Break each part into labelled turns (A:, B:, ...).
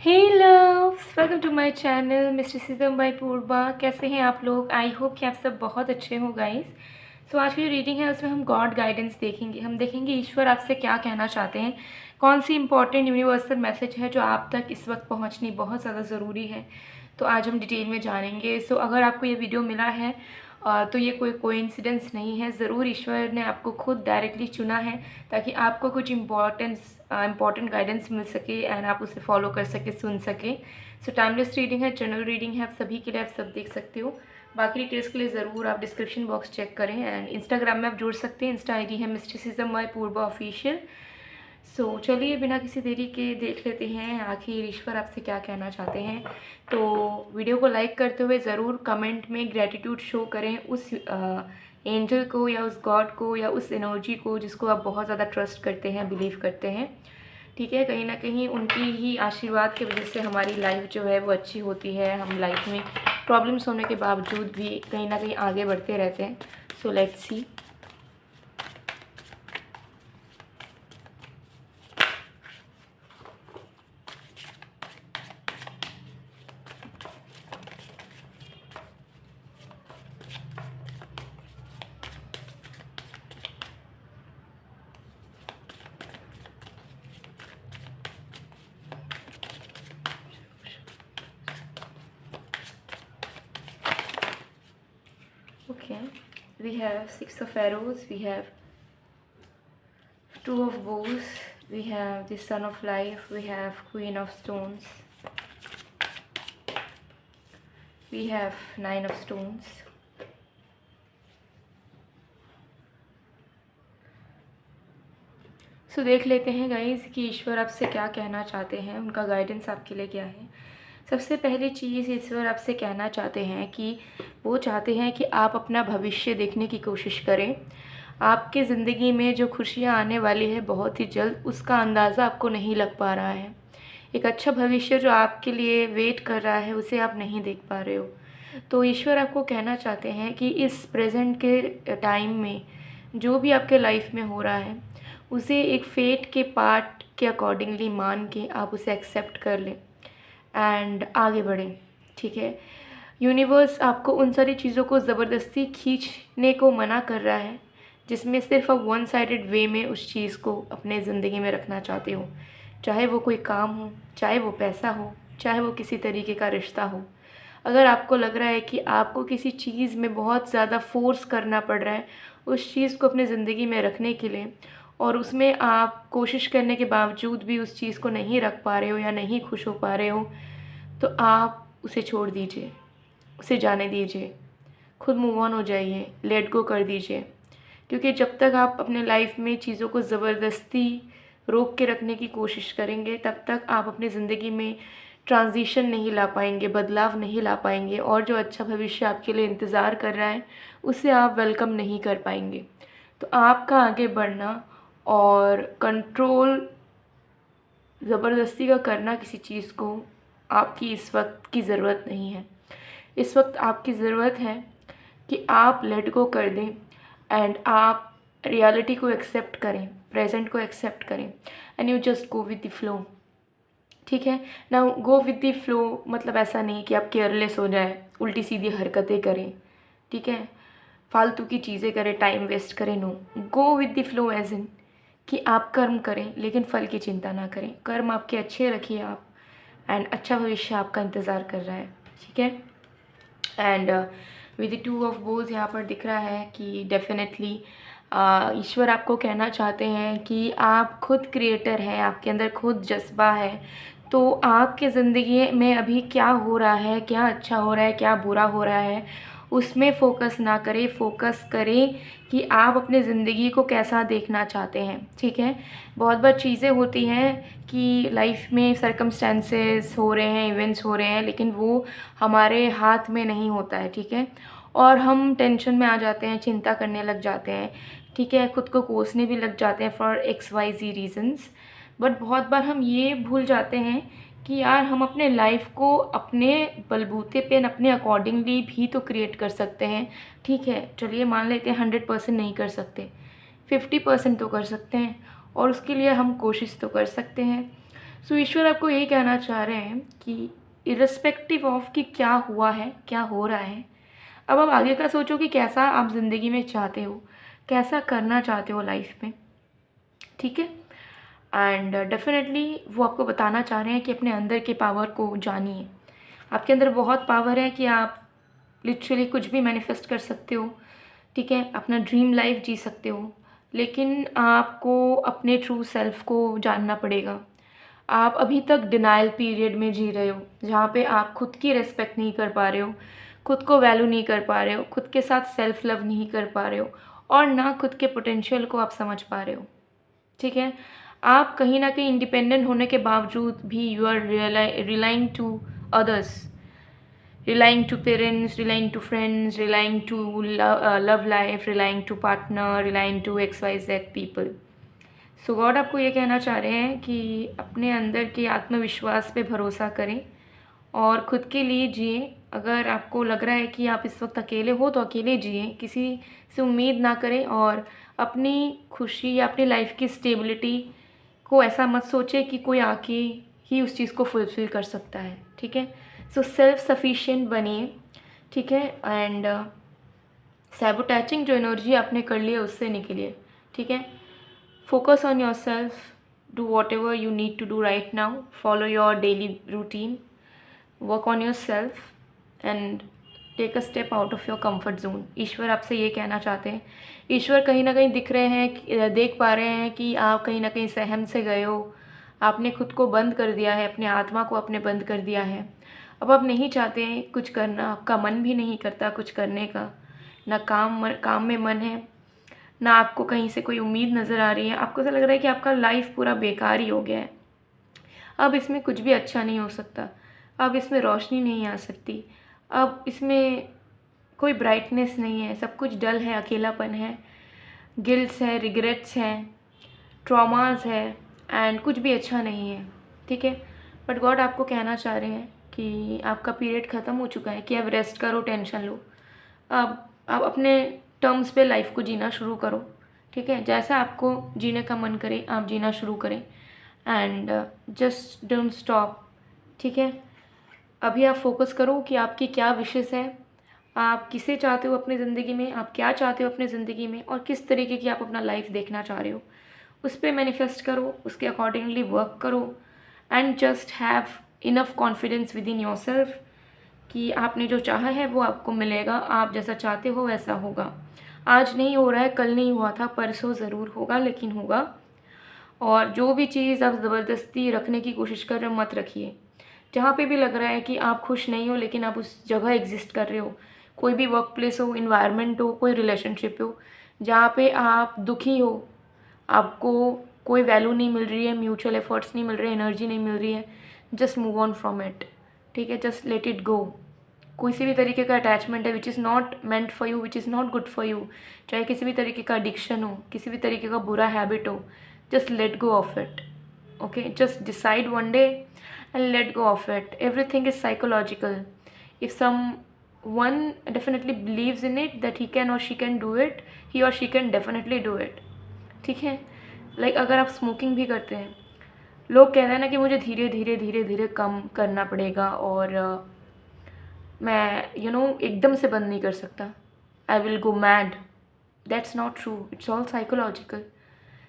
A: Hey loves, welcome to my channel mysticism by Purva. कैसे हैं आप लोग? आई होप कि आप सब बहुत अच्छे हो गाइस। सो आज की जो रीडिंग है उसमें हम गॉड गाइडेंस देखेंगे। हम देखेंगे ईश्वर आपसे क्या कहना चाहते हैं, कौन सी इंपॉर्टेंट यूनिवर्सल मैसेज है जो आप तक इस वक्त पहुंचनी बहुत ज़्यादा ज़रूरी है। तो आज हम डिटेल में जानेंगे। सो अगर आपको ये वीडियो मिला है तो ये कोई कोइंसिडेंस नहीं है, ज़रूर ईश्वर ने आपको खुद डायरेक्टली चुना है ताकि आपको कुछ इम्पॉर्टेंट गाइडेंस मिल सके एंड आप उसे फॉलो कर सके, सुन सके। सो टाइमलेस रीडिंग है, जनरल रीडिंग है, आप सभी के लिए, आप सब देख सकते हो। बाकी डिटेल्स के लिए ज़रूर आप डिस्क्रिप्शन बॉक्स चेक करें एंड इंस्टाग्राम में आप जुड़ सकते हैं। इंस्टा आईडी है मिस्टिसिज्म बाय पूर्वा ऑफिशियल। सो चलिए बिना किसी देरी के देख लेते हैं आखिर ईश्वर आपसे क्या कहना चाहते हैं। तो वीडियो को लाइक करते हुए ज़रूर कमेंट में ग्रेटिट्यूड शो करें उस एंजल को या उस गॉड को या उस एनर्जी को जिसको आप बहुत ज़्यादा ट्रस्ट करते हैं, बिलीव करते हैं। ठीक है, कहीं ना कहीं उनकी ही आशीर्वाद की वजह से हमारी लाइफ जो है वो अच्छी होती है। हम लाइफ में प्रॉब्लम्स होने के बावजूद भी कहीं ना कहीं आगे बढ़ते रहते हैं। So let's see. Okay, we have Six of Arrows, we have Two of Bows, we have the Sun of Life, we have Queen of Stones, we have Nine of Stones. सो देख लेते हैं गाइज कि ईश्वर आपसे क्या कहना चाहते हैं, उनका गाइडेंस आपके लिए क्या है। सबसे पहली चीज़ ईश्वर आपसे कहना चाहते हैं कि वो चाहते हैं कि आप अपना भविष्य देखने की कोशिश करें। आपके ज़िंदगी में जो खुशियाँ आने वाली है बहुत ही जल्द, उसका अंदाज़ा आपको नहीं लग पा रहा है। एक अच्छा भविष्य जो आपके लिए वेट कर रहा है उसे आप नहीं देख पा रहे हो। तो ईश्वर आपको कहना चाहते हैं कि इस प्रेजेंट के टाइम में जो भी आपके लाइफ में हो रहा है उसे एक फेट के पार्ट के अकॉर्डिंगली मान के आप उसे एक्सेप्ट कर लें एंड आगे बढ़ें। ठीक है, यूनिवर्स आपको उन सारी चीज़ों को ज़बरदस्ती खींचने को मना कर रहा है जिसमें सिर्फ आप वन साइडेड वे में उस चीज़ को अपने ज़िंदगी में रखना चाहते हो। चाहे वो कोई काम हो, चाहे वो पैसा हो, चाहे वो किसी तरीके का रिश्ता हो। अगर आपको लग रहा है कि आपको किसी चीज़ में बहुत ज़्यादा फोर्स करना पड़ रहा है उस चीज़ को अपने ज़िंदगी में रखने के लिए, और उसमें आप कोशिश करने के बावजूद भी उस चीज़ को नहीं रख पा रहे हो या नहीं खुश हो पा रहे हो, तो आप उसे छोड़ दीजिए, उसे जाने दीजिए, खुद मूव ऑन हो जाइए, लेट गो कर दीजिए। क्योंकि जब तक आप अपने लाइफ में चीज़ों को ज़बरदस्ती रोक के रखने की कोशिश करेंगे तब तक आप अपनी ज़िंदगी में ट्रांजिशन नहीं ला पाएंगे, बदलाव नहीं ला पाएंगे, और जो अच्छा भविष्य आपके लिए इंतज़ार कर रहा है उसे आप वेलकम नहीं कर पाएंगे। तो आपका आगे बढ़ना और कंट्रोल ज़बरदस्ती का करना किसी चीज़ को आपकी इस वक्त की ज़रूरत नहीं है। इस वक्त आपकी ज़रूरत है कि आप लेट गो कर दें एंड आप रियलिटी को एक्सेप्ट करें, प्रेजेंट को एक्सेप्ट करें and you just go with the flow. ठीक है ना, गो विद द फ्लो मतलब ऐसा नहीं कि आप केयरलेस हो जाएं, उल्टी सीधी हरकतें करें, ठीक है, फालतू की चीज़ें करें, टाइम वेस्ट करें। No, go with the flow as in कि आप कर्म करें लेकिन फल की चिंता ना करें। कर्म आपके अच्छे रखिए आप, एंड अच्छा भविष्य आपका इंतज़ार कर रहा है। ठीक है, and with the two of bows यहाँ पर दिख रहा है कि डेफिनेटली ईश्वर आपको कहना चाहते हैं कि आप खुद क्रिएटर हैं, आपके अंदर खुद जज्बा है। तो आपके ज़िंदगी में अभी क्या हो रहा है, क्या अच्छा हो रहा है, क्या बुरा हो रहा है, उसमें फ़ोकस ना करें। फ़ोकस करें कि आप अपने ज़िंदगी को कैसा देखना चाहते हैं। ठीक है, बहुत बार चीज़ें होती हैं कि लाइफ में सर्कमस्टेंसेस हो रहे हैं, इवेंट्स हो रहे हैं, लेकिन वो हमारे हाथ में नहीं होता है। ठीक है, और हम टेंशन में आ जाते हैं, चिंता करने लग जाते हैं। ठीक है, खुद को कोसने भी लग जाते हैं फॉर XYZ रीज़न्स। बट बहुत बार हम ये भूल जाते हैं कि यार हम अपने लाइफ को अपने बलबूते पे अपने अकॉर्डिंगली भी तो क्रिएट कर सकते हैं। ठीक है, चलिए मान लेते हैं 100% नहीं कर सकते, 50% तो कर सकते हैं, और उसके लिए हम कोशिश तो कर सकते हैं। सो ईश्वर आपको यही कहना चाह रहे हैं कि इर्रेस्पेक्टिव ऑफ कि क्या हुआ है, क्या हो रहा है, अब आप आगे का सोचो कि कैसा आप ज़िंदगी में चाहते हो, कैसा करना चाहते हो लाइफ में, ठीक है। एंड डेफिनेटली वो आपको बताना चाह रहे हैं कि अपने अंदर के पावर को जानिए। आपके अंदर बहुत पावर है कि आप लिटरली कुछ भी मैनिफेस्ट कर सकते हो, ठीक है, अपना ड्रीम लाइफ जी सकते हो, लेकिन आपको अपने ट्रू सेल्फ को जानना पड़ेगा। आप अभी तक डिनायल पीरियड में जी रहे हो, जहाँ पे आप खुद की रिस्पेक्ट नहीं कर पा रहे हो, खुद को वैल्यू नहीं कर पा रहे हो, खुद के साथ सेल्फ लव नहीं कर पा रहे हो, और ना खुद के पोटेंशियल को आप समझ पा रहे हो, ठीक है। आप कहीं ना कहीं इंडिपेंडेंट होने के बावजूद भी you are relying to others, relying to parents, relying to friends, relying to love life, relying to partner, relying to XYZ people. So God आपको ये कहना चाह रहे हैं कि अपने अंदर के आत्मविश्वास पे भरोसा करें और खुद के लिए जिए। अगर आपको लग रहा है कि आप इस वक्त अकेले हो तो अकेले जिए, किसी से उम्मीद ना करें, और अपनी खुशी या अपनी लाइफ की स्टेबिलिटी को ऐसा मत सोचे कि कोई आके ही उस चीज़ को फुलफ़िल कर सकता है, ठीक है। सो सेल्फ सफिशिएंट बनिए, ठीक है। एंड सैबोटैचिंग जो एनर्जी आपने कर ली है उससे निकलिए, ठीक है। Focus on yourself, do whatever you need to do right now, follow your daily routine, work on yourself and take a step out of your comfort zone. ईश्वर आपसे ये कहना चाहते हैं। ईश्वर कहीं ना कहीं दिख रहे हैं, देख पा रहे हैं कि आप कहीं ना कहीं सहम से गए हो, आपने खुद को बंद कर दिया है, अपने आत्मा को आपने बंद कर दिया है। अब आप नहीं चाहते हैं कुछ करना, आपका मन भी नहीं करता कुछ करने का, ना काम में मन है, ना आपको कहीं से कोई उम्मीद नज़र आ रही है। आपको ऐसा लग रहा है कि आपका लाइफ पूरा बेकार ही हो गया है, अब इसमें कुछ भी अच्छा नहीं हो सकता, अब इसमें रोशनी नहीं आ सकती, अब इसमें कोई ब्राइटनेस नहीं है, सब कुछ डल है, अकेलापन है, गिल्ट्स है, रिग्रेट्स हैं, ट्रॉमास है, एंड कुछ भी अच्छा नहीं है, ठीक है। बट गॉड आपको कहना चाह रहे हैं कि आपका पीरियड ख़त्म हो चुका है, कि अब रेस्ट करो, टेंशन लो, अब आप अपने टर्म्स पे लाइफ को जीना शुरू करो, ठीक है। जैसा आपको जीने का मन करे आप जीना शुरू करें, एंड जस्ट डोंट स्टॉप, ठीक है। अभी आप फोकस करो कि आपकी क्या विशेस है, आप किसे चाहते हो अपनी ज़िंदगी में, आप क्या चाहते हो अपनी ज़िंदगी में, और किस तरीके की आप अपना लाइफ देखना चाह रहे हो, उस पर मैनिफेस्ट करो, उसके अकॉर्डिंगली वर्क करो, and just have enough confidence with in your self कि आपने जो चाहा है वो आपको मिलेगा, आप जैसा चाहते हो वैसा होगा। आज नहीं हो रहा है, कल नहीं हुआ था, परसों ज़रूर होगा, लेकिन होगा। और जो भी चीज़ आप ज़बरदस्ती रखने की कोशिश कर रहे हो मत रखिए। जहाँ पे भी लग रहा है कि आप खुश नहीं हो लेकिन आप उस जगह एग्जिस्ट कर रहे हो, कोई भी वर्क प्लेस हो, इन्वायरमेंट हो, कोई रिलेशनशिप हो, जहाँ पे आप दुखी हो, आपको कोई वैल्यू नहीं मिल रही है, म्यूचुअल एफर्ट्स नहीं मिल रहे, एनर्जी नहीं मिल रही है, just move on from it, ठीक है। Just let it go. कोई सी भी तरीके का अटैचमेंट है which is not meant for you, which is not good for you, चाहे किसी भी तरीके का एडिक्शन हो, किसी भी तरीके का बुरा हैबिट हो, just let go of it, okay. Just decide one day and let go of it. Everything is psychological. If someone definitely believes in it that he can or she can do it, he or she can definitely do it, ठीक है। Like अगर आप smoking भी करते हैं, लोग कह रहे हैं ना कि मुझे धीरे धीरे धीरे धीरे कम करना पड़ेगा और मैं एकदम से बंद नहीं कर सकता, I will go mad. That's not true, it's all psychological.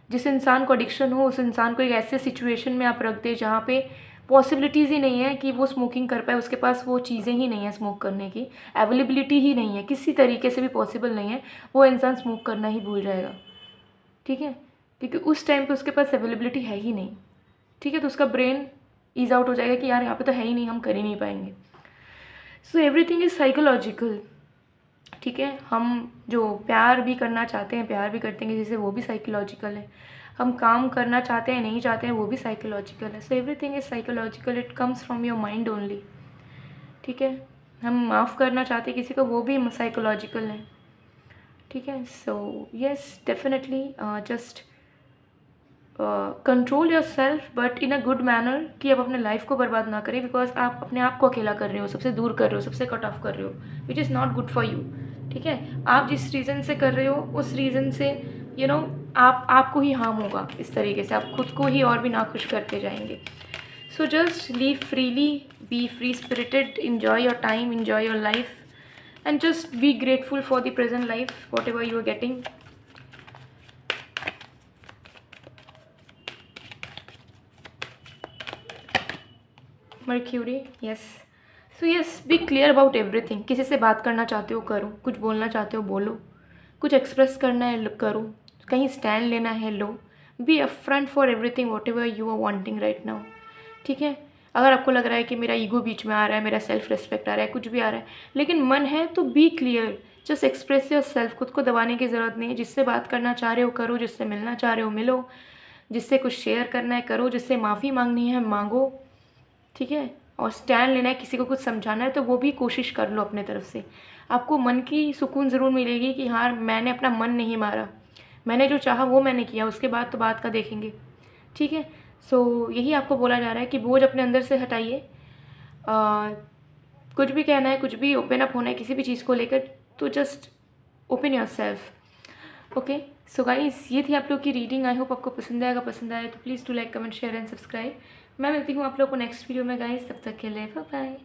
A: जिस इंसान को एडिक्शन हो उस इंसान को एक ऐसे सिचुएशन में आप रख दें जहाँ पे पॉसिबिलिटीज़ ही नहीं है कि वो स्मोकिंग कर पाए, उसके पास वो चीज़ें ही नहीं है स्मोक करने की, अवेलेबिलिटी ही नहीं है, किसी तरीके से भी पॉसिबल नहीं है, वो इंसान स्मोक करना ही भूल जाएगा, ठीक है। क्योंकि उस टाइम पे उसके पास अवेलेबिलिटी है ही नहीं, ठीक है। तो उसका ब्रेन ईज आउट हो जाएगा कि यार यहाँ पे तो है ही नहीं, हम कर ही नहीं पाएंगे। सो एवरीथिंग इज़ साइकोलॉजिकल, ठीक है। हम जो प्यार भी करना चाहते हैं, प्यार भी करते हैं किसी से, वो भी साइकोलॉजिकल है। हम काम करना चाहते हैं, नहीं चाहते हैं, वो भी साइकोलॉजिकल है। So everything is psychological, it comes from your mind only, ठीक है। हम माफ़ करना चाहते हैं किसी को, वो भी साइकोलॉजिकल है, ठीक है। So yes, definitely just control your self but in a good manner, कि आप अपने लाइफ को बर्बाद ना करें, बिकॉज आप अपने आप को अकेला कर रहे हो, सबसे दूर कर रहे हो, सबसे कट ऑफ कर रहे हो, which is not good for you, ठीक है। आप जिस रीज़न से कर रहे हो उस रीज़न से आपको ही हार्म होगा। इस तरीके से आप खुद को ही और भी नाखुश करते जाएंगे। So just live freely, be free spirited, enjoy your time, enjoy your life, and just be grateful for the present life, whatever you are getting. Mercury, yes. So yes, be clear about everything. किसी से बात करना चाहते हो करो, कुछ बोलना चाहते हो बोलो, कुछ एक्सप्रेस करना है करो, कहीं स्टैंड लेना है लो. Be upfront for everything whatever you are wanting right now. ठीक है. अगर आपको लग रहा है कि मेरा ईगो बीच में आ रहा है, मेरा सेल्फ रिस्पेक्ट आ रहा है, कुछ भी आ रहा है, लेकिन मन है तो be clear. Just express yourself. खुद को दबाने की ज़रूरत नहीं है. जिससे बात करना चाह रहे हो करो, जिससे मिलना चाह रहे हो मिलो, जिससे कुछ शेयर करना है करो, जिससे माफ़ी मांगनी है मांगो. ठीक है. और स्टैंड लेना है, किसी को कुछ समझाना है तो वो भी कोशिश कर लो अपने तरफ से. आपको मन की सुकून ज़रूर मिलेगी कि हाँ मैंने अपना मन नहीं मारा, मैंने जो चाहा वो मैंने किया, उसके बाद तो बात का देखेंगे. ठीक है. सो यही आपको बोला जा रहा है कि बोझ अपने अंदर से हटाइए. कुछ भी कहना है, कुछ भी ओपन अप होना है किसी भी चीज़ को लेकर, तो just open your self. Okay. So guys, ये थी आप लोग की रीडिंग. आई होप आपको पसंद आएगा. पसंद आए तो please to like comment share and subscribe. मैं मिलती हूँ आप लोग को नेक्स्ट वीडियो में गाइस. तब तक के लिए बाय बाय.